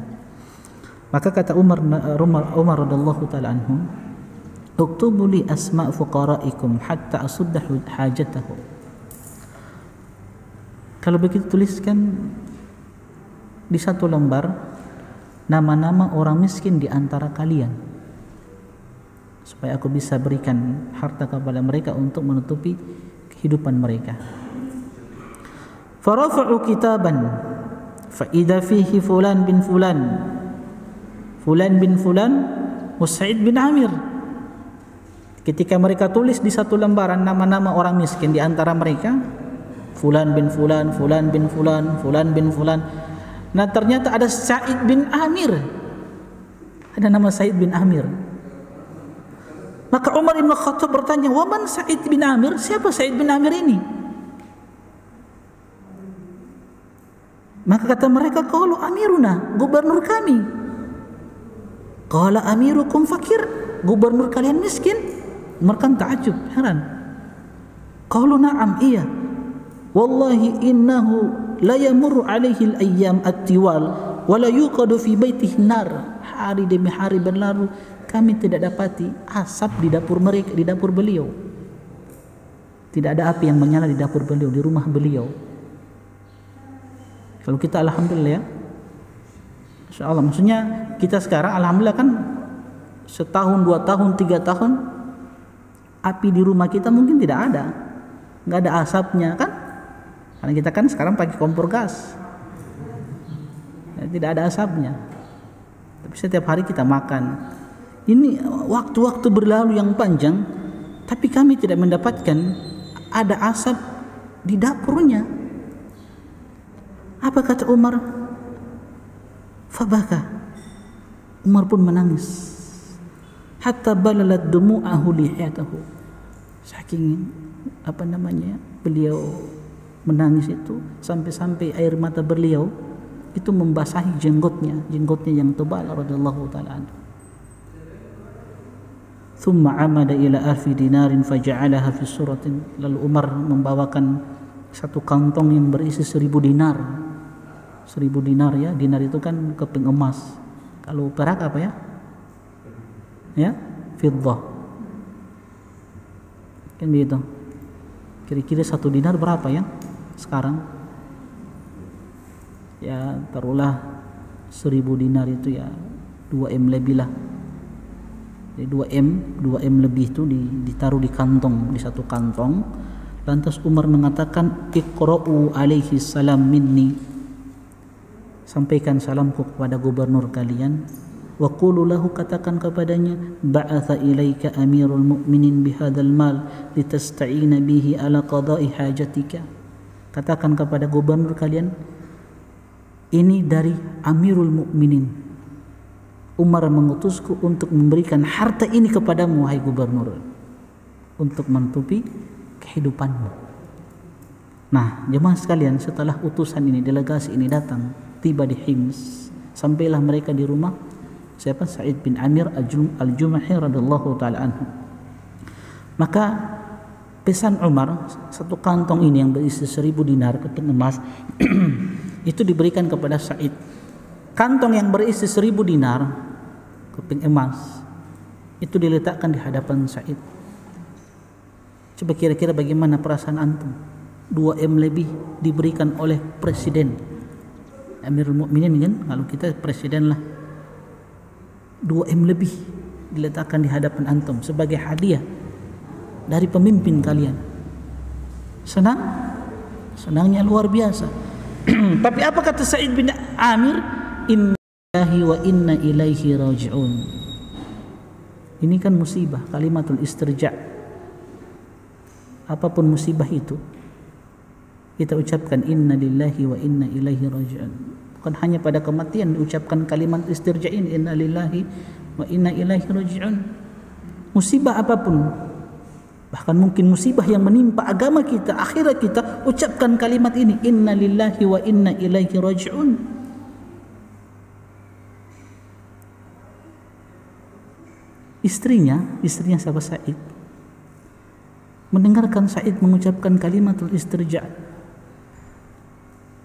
Maka kata Umar radhiyallahu taala anhu, "Uktubu li asma' fuqara'ikum hatta asudda hajatahu." Kalau begitu tuliskan di satu lembar nama-nama orang miskin di antara kalian, supaya aku bisa berikan harta kepada mereka untuk menutupi kehidupan mereka. Farafa'u kitaban fa idza fihi fulan bin fulan wa Sa'id bin Amir. Ketika mereka tulis di satu lembaran nama-nama orang miskin di antara mereka, fulan bin fulan, fulan bin fulan, fulan bin fulan. Nah, ternyata ada Sa'id bin Amir. Ada nama Sa'id bin Amir. Maka Umar bin Khattab bertanya, "Wa man Sa'id bin Amir?" Siapa Sa'id bin Amir ini? Maka kata mereka, "Qalu amiruna, gubernur kami." Qala amirukum fakir, gubernur kalian miskin. Umar kan ta'ajub, heran. Qalu na'am, iya. Wallahi innahu la yamurru alaihi al-ayyam at-tiwal wa la yuqadu fi baitihi nar. Hari demi hari berlalu, kami tidak dapati asap di dapur mereka, di dapur beliau. Tidak ada api yang menyala di dapur beliau, di rumah beliau. Kalau kita alhamdulillah ya, insyaallah, maksudnya kita sekarang alhamdulillah kan setahun, 2 tahun, 3 tahun api di rumah kita mungkin tidak ada, nggak ada asapnya kan, karena kita kan sekarang pakai kompor gas ya, tidak ada asapnya. Tapi setiap hari kita makan. Ini waktu-waktu berlalu yang panjang, tapi kami tidak mendapatkan ada asap di dapurnya. Apa kata Umar? Fabaka. Umar pun menangis. Hatta balalat dumu'ahu lihiyatahu. Saking beliau menangis itu sampai air mata beliau itu membasahi jenggotnya yang tebal radhiyallahu taala anhu. Thumma amada ila alfi dinarin faja'alaha fi suratin. Lalu Umar membawakan satu kantong yang berisi 1000 dinar. 1000 dinar ya, dinar itu kan keping emas. Kalau perak apa ya? Ya, fiddah. Kan begitu. Kira-kira 1 dinar berapa ya sekarang? Ya, taruhlah 1000 dinar itu ya 2M lebih lah. Jadi 2M lebih itu ditaruh di kantong, di satu kantong. Lantas Umar mengatakan, iqra'u alaihi salam minni, sampaikan salamku kepada gubernur kalian. Wa qulu lahu, katakan kepadanya, ba'atha ilaika amirul mu'minin bihadzal mal litasta'ina bihi ala qada'i hajatika. Katakan kepada gubernur kalian, ini dari amirul mu'minin, Umar mengutusku untuk memberikan harta ini kepadamu wahai gubernur, untuk menutupi kehidupanmu. Nah, jemaah sekalian, setelah utusan ini, delegasi ini datang, tiba di Hims, sampailah mereka di rumah siapa? Sa'id bin Amir al-Jumahi radhiyallahu taala anhu. Maka pesan Umar, satu kantong ini yang berisi 1000 dinar keping emas itu diberikan kepada Sa'id. Kantong yang berisi 1000 dinar keping emas itu diletakkan di hadapan Sa'id. Coba kira-kira bagaimana perasaan antum? 2M lebih diberikan oleh presiden, Amirul Mukminin kan, kalau kita presiden lah. 2M lebih diletakkan di hadapan antum sebagai hadiah dari pemimpin kalian. Senang? Senangnya luar biasa. Tapi apa kata Sa'id bin Amir? Inna lillahi wa inna ilaihi raji'un. Ini kan musibah, kalimatul istirja'. Apapun musibah itu, kita ucapkan inna lillahi wa inna ilaihi raji'un. Bukan hanya pada kematian diucapkan kalimat istirja'in, inna lillahi wa inna ilaihi raji'un. Musibah apapun, bahkan mungkin musibah yang menimpa agama kita, akhirat kita, ucapkan kalimat ini, inna lillahi wa inna ilaihi raji'un. Istrinya siapa? Sa'id, mendengarkan Sa'id mengucapkan kalimatul istirja'.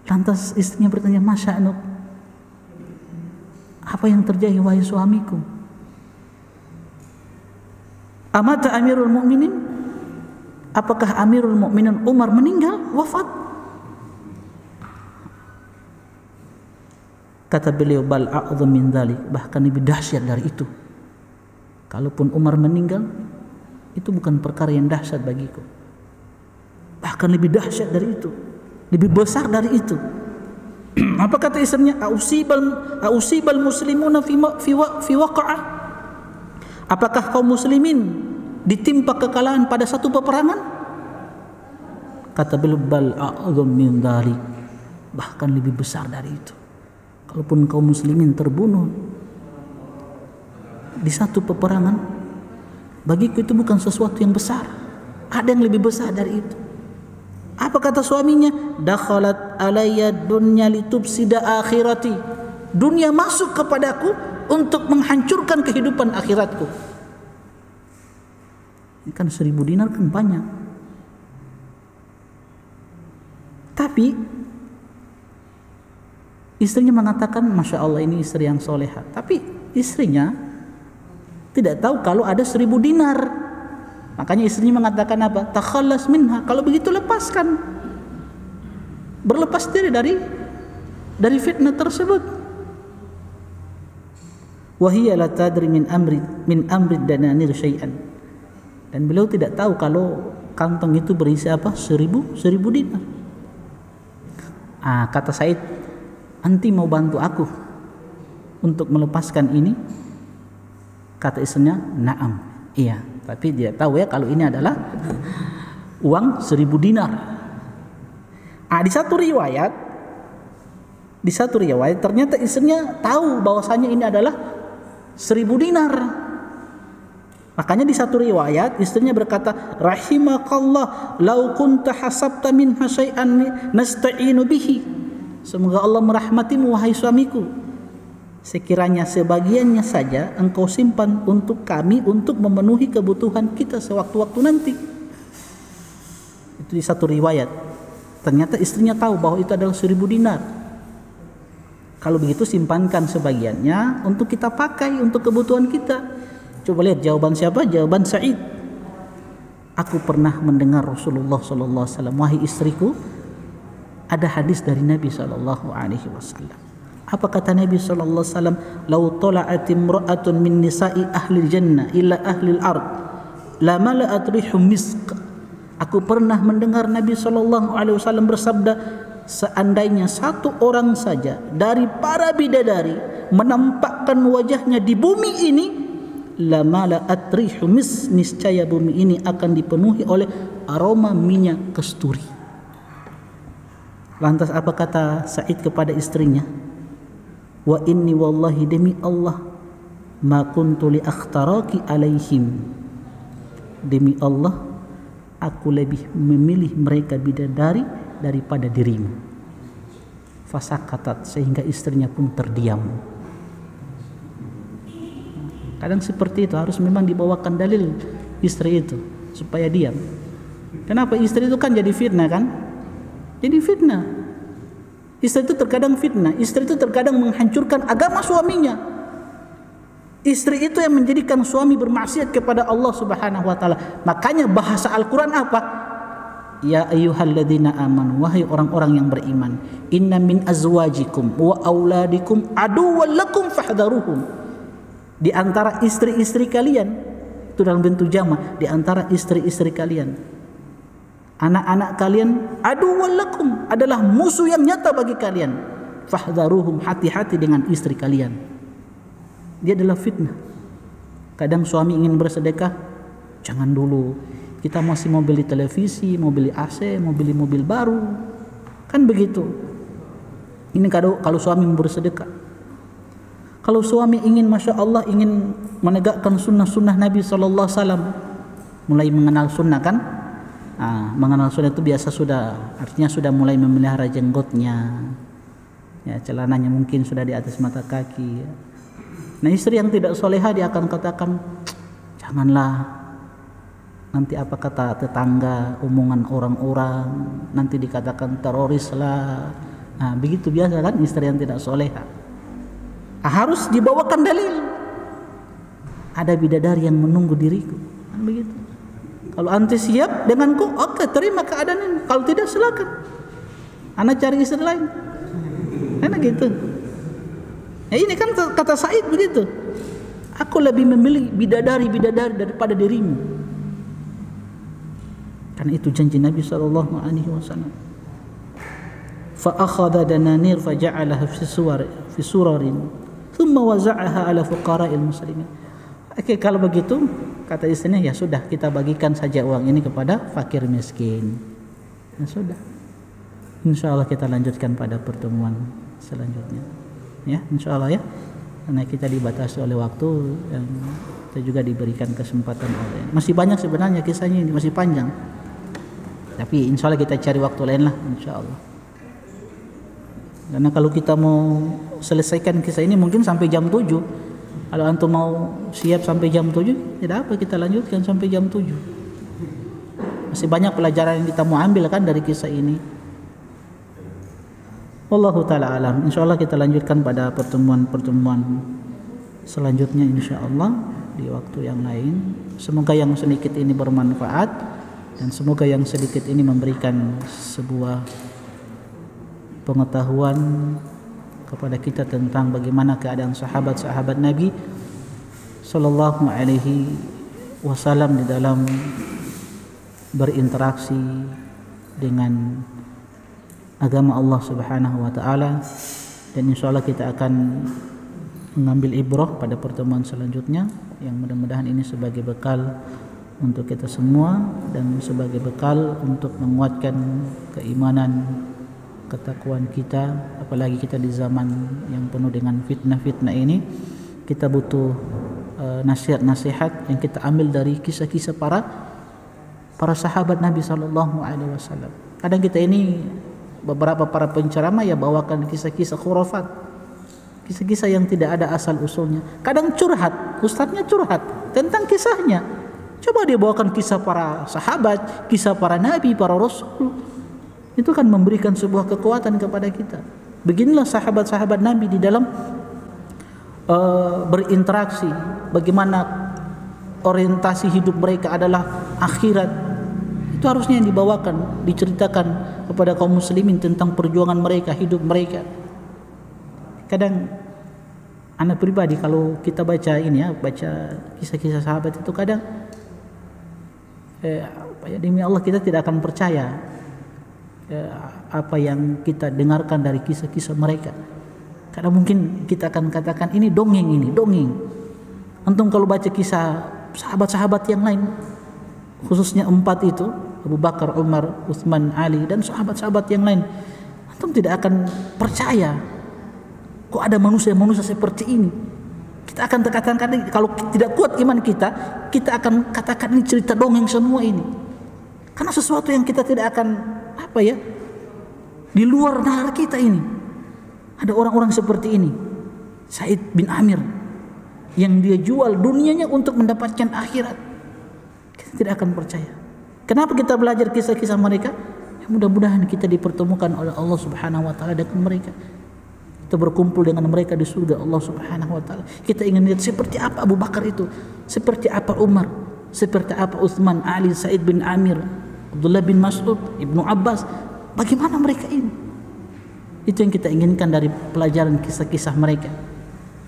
Lantas istrinya bertanya, masya'nuk, apa yang terjadi wahai suamiku? Amata Amirul Mukminin? Apakah Amirul Mukminin Umar meninggal, wafat? Kata beliau, bal a'dham min dzalik, bahkan lebih dahsyat dari itu. Kalaupun Umar meninggal, itu bukan perkara yang dahsyat bagiku. Bahkan lebih dahsyat dari itu, lebih besar dari itu. Apa kata istrinya? Ausibal muslimuna fi waqa'ah. Apakah kaum muslimin ditimpa kekalahan pada satu peperangan? Kata beliau, bal a'dham min dzalik, bahkan lebih besar dari itu. Kalaupun kaum muslimin terbunuh di satu peperangan, bagiku itu bukan sesuatu yang besar. Ada yang lebih besar dari itu. Apa kata suaminya? Dakhalat alayya dunya litubsida akhirati. Dunia masuk kepadaku untuk menghancurkan kehidupan akhiratku. Ini kan 1000 dinar kan banyak. Tapi istrinya mengatakan, Masya Allah, ini istri yang soleha. Tapi istrinya tidak tahu kalau ada 1000 dinar. Makanya istrinya mengatakan apa? Takhallas minha, kalau begitu lepaskan. Berlepas diri dari fitnah tersebut. Wahiya la tadri min amri dananir syai'an. Dan beliau tidak tahu kalau kantong itu berisi apa? 1000 dinar. Kata Said, anti mau bantu aku untuk melepaskan ini? Kata istrinya, na'am, iya. Tapi dia tahu ya kalau ini adalah uang 1000 dinar. Di satu riwayat ternyata istrinya tahu bahwasanya ini adalah 1000 dinar. Makanya di satu riwayat istrinya berkata, rahimakallah law kunta hasabta minha syai'an nasta'inu bihi. Semoga Allah merahmatimu wahai suamiku, sekiranya sebagiannya saja engkau simpan untuk kami untuk memenuhi kebutuhan kita sewaktu-waktu nanti. Itu di satu riwayat. Ternyata istrinya tahu bahwa itu adalah 1000 dinar. Kalau begitu simpankan sebagiannya untuk kita pakai untuk kebutuhan kita. Coba lihat jawaban siapa? Jawaban Sa'id. Aku pernah mendengar Rasulullah sallallahu alaihi wasallam, wahai istriku, ada hadis dari Nabi sallallahu alaihi wasallam. Apa kata Nabi sallallahu alaihi wasallam? "Lau tala'at imra'atun min nisa'i ahli jannah ila ahli al-ard, la mala'at rihum misk." Aku pernah mendengar Nabi sallallahu alaihi wasallam bersabda, seandainya satu orang saja dari para bidadari menampakkan wajahnya di bumi ini, la mala'at rihu misk, niscaya bumi ini akan dipenuhi oleh aroma minyak kasturi. Lantas apa kata Sa'id kepada istrinya? Wa inni wallahi, demi Allah, ma kuntu li akhtaraki alaihim, demi Allah aku lebih memilih mereka bidadari daripada dirimu. Fasakatat, sehingga istrinya pun terdiam. Kadang seperti itu, harus memang dibawakan dalil istri itu supaya diam. Kenapa? Istri itu kan jadi fitnah kan? Jadi fitnah. Istri itu terkadang fitnah. Istri itu terkadang menghancurkan agama suaminya. Istri itu yang menjadikan suami bermaksiat kepada Allah Subhanahu wa taala. Makanya bahasa Al-Qur'an apa? Ya ayyuhalladzina amanu, wahai orang-orang yang beriman, inna min azwajikum wa auladikum aduwwan lakum fahdharuhum. Di antara istri-istri kalian, itu dalam bentuk jamak, di antara istri-istri kalian, anak-anak kalian, aduwwan lakum, adalah musuh yang nyata bagi kalian. Fahdharuhum, hati-hati dengan istri kalian. Dia adalah fitnah. Kadang suami ingin bersedekah, jangan dulu, kita masih mau beli televisi, mau beli AC, mau beli mobil baru, kan begitu. Ini kalau suami mau bersedekah. Kalau suami ingin, masya Allah, ingin menegakkan sunnah-sunnah Nabi Sallallahu Alaihi Wasallam, mulai mengenal sunnah kan? Mengenal sunnah itu biasa sudah, artinya sudah mulai memelihara jenggotnya, ya, celananya mungkin sudah di atas mata kaki. Ya. Nah, istri yang tidak soleha, dia akan katakan, janganlah, nanti apa kata tetangga, omongan orang-orang, nanti dikatakan teroris lah. Nah, begitu biasa kan istri yang tidak soleha. Harus dibawakan dalil. Ada bidadari yang menunggu diriku, kan begitu. Kalau anti siap denganku, oke, terima keadaan ini. Kalau tidak, silakan. Anak cari istri lain. Karena gitu. Ya, ini kan kata Sa'id begitu. Aku lebih memilih bidadari-bidadari daripada dirimu. Karena itu janji Nabi sallallahu alaihi wasallam. Fa akhadha dananir fa ja'alaha fi surarin thumma waza'aha ala fuqara'il muslimin. Oke, kalau begitu kata istrinya, ya sudah, kita bagikan saja uang ini kepada fakir miskin. Ya sudah. Insyaallah kita lanjutkan pada pertemuan selanjutnya. Ya, insyaallah ya. Karena kita dibatasi oleh waktu dan kita juga diberikan kesempatan oleh. Masih banyak sebenarnya kisahnya ini, masih panjang. Tapi insyaallah kita cari waktu lain lah, insyaallah. Karena kalau kita mau selesaikan kisah ini mungkin sampai jam 7. Kalau antum mau siap sampai jam 7, tidak apa, kita lanjutkan sampai jam 7. Masih banyak pelajaran yang kita mau ambil kan dari kisah ini. Wallahu ta'ala alam. Insyaallah kita lanjutkan pada pertemuan-pertemuan selanjutnya insyaallah di waktu yang lain. Semoga yang sedikit ini bermanfaat dan semoga yang sedikit ini memberikan sebuah pengetahuan kepada kita tentang bagaimana keadaan sahabat-sahabat Nabi sallallahu alaihi wasallam di dalam berinteraksi dengan agama Allah Subhanahu wa taala, dan insyaallah kita akan mengambil ibrah pada pertemuan selanjutnya yang mudah-mudahan ini sebagai bekal untuk kita semua dan sebagai bekal untuk menguatkan keimanan, ketakwaan kita, apalagi kita di zaman yang penuh dengan fitnah-fitnah ini. Kita butuh nasihat-nasihat yang kita ambil dari kisah-kisah para sahabat Nabi sallallahu alaihi wasallam. Kadang kita ini beberapa para penceramah ya bawakan kisah-kisah khurafat, kisah-kisah yang tidak ada asal usulnya. Kadang curhat, ustadznya curhat tentang kisahnya. Coba dia bawakan kisah para sahabat, kisah para nabi, para rasul. Itu kan memberikan sebuah kekuatan kepada kita. Beginilah sahabat-sahabat Nabi di dalam berinteraksi, bagaimana orientasi hidup mereka adalah akhirat. Itu harusnya yang dibawakan, diceritakan kepada kaum muslimin tentang perjuangan mereka, hidup mereka. Kadang anak pribadi kalau kita baca ini ya, baca kisah-kisah sahabat itu kadang demi Allah kita tidak akan percaya apa yang kita dengarkan dari kisah-kisah mereka. Karena mungkin kita akan katakan ini dongeng. Antum kalau baca kisah sahabat-sahabat yang lain, khususnya 4 itu, Abu Bakar, Umar, Utsman, Ali, dan sahabat-sahabat yang lain, antum tidak akan percaya kok ada manusia-manusia seperti ini. Kita akan katakan, kalau tidak kuat iman kita akan katakan ini cerita dongeng semua ini. Karena sesuatu yang kita tidak akan di luar nalar kita ini. Ada orang-orang seperti ini, Said bin Amir, yang dia jual dunianya untuk mendapatkan akhirat. Kita tidak akan percaya. Kenapa kita belajar kisah-kisah mereka? Ya, mudah-mudahan kita dipertemukan oleh Allah Subhanahu wa taala dengan mereka. Kita berkumpul dengan mereka di surga Allah Subhanahu wa taala. Kita ingin lihat seperti apa Abu Bakar itu, seperti apa Umar, seperti apa Utsman, Ali, Said bin Amir, Abdullah bin Mas'ud, Ibnu Abbas. Bagaimana mereka ini? Itu yang kita inginkan dari pelajaran kisah-kisah mereka.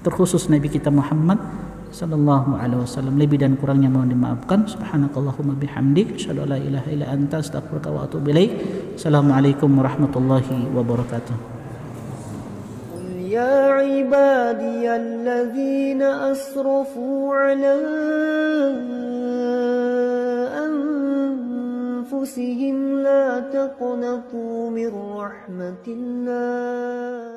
Terkhusus Nabi kita Muhammad sallallahu alaihi wasallam. Lebih dan kurangnya mohon dimaafkan. Subhanakallahumma bihamdik, asyhadu an la ilaha illa anta, astaghfiruka wa atubu ilaik. Assalamualaikum warahmatullahi wabarakatuh. يا عبادي الذين أسرفوا على أنفسهم لا تقنطوا من رحمة الله